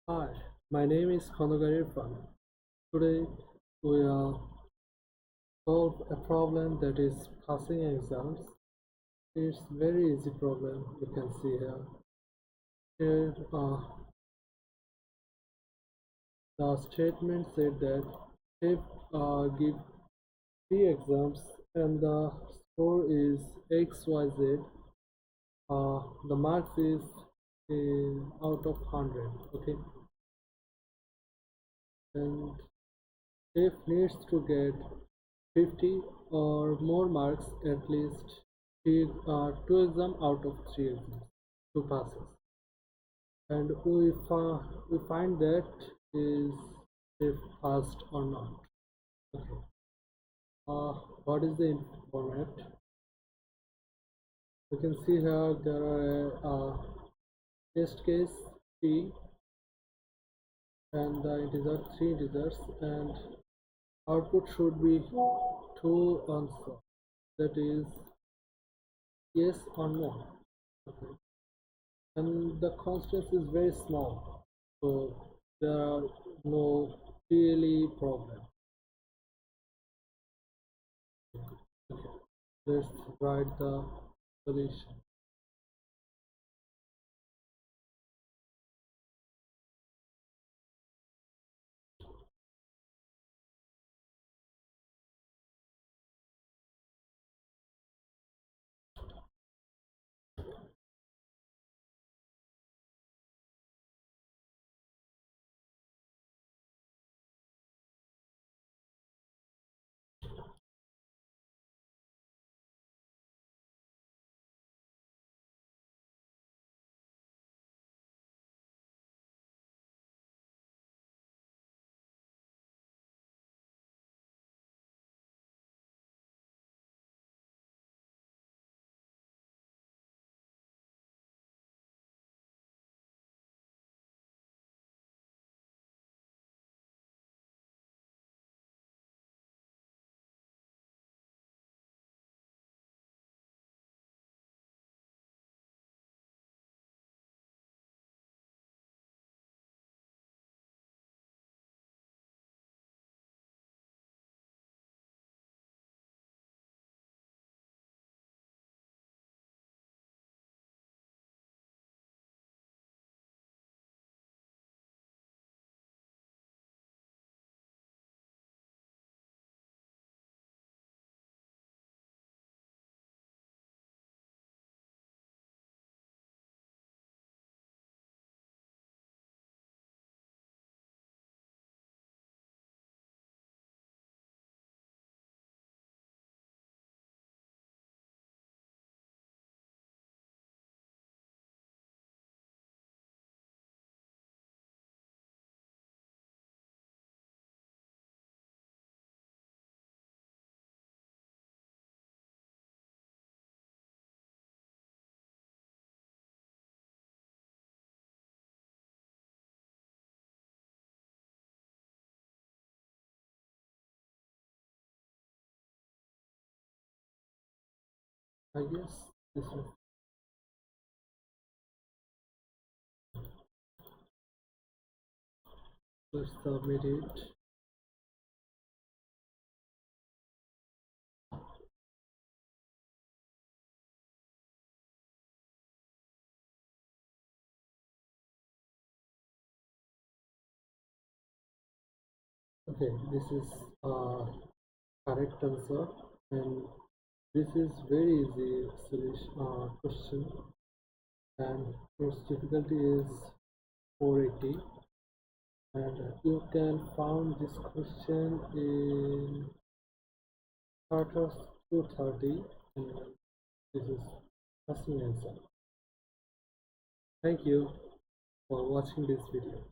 Hi, my name is Irfan. Today we will solve a problem that is passing exams. It's very easy problem you can see here. Here the statement said that if give three exams and the score is XYZ, the marks is out of 100. Okay, and if needs to get 50 or more marks, at least two exam out of three exams, two passes, and we find that is if passed or not. Okay. What is the format? You can see here there are test case P and the integer three integers, and output should be two answer, that is yes or no. Okay. And the constants is very small, so there are no really problem. Okay, let's write the solution. I guess this is. Let's submit it. Okay, this is correct answer, and this is very easy solution question, and its difficulty is 480, and you can find this question in Charters 230, and this is question answer. Thank you for watching this video.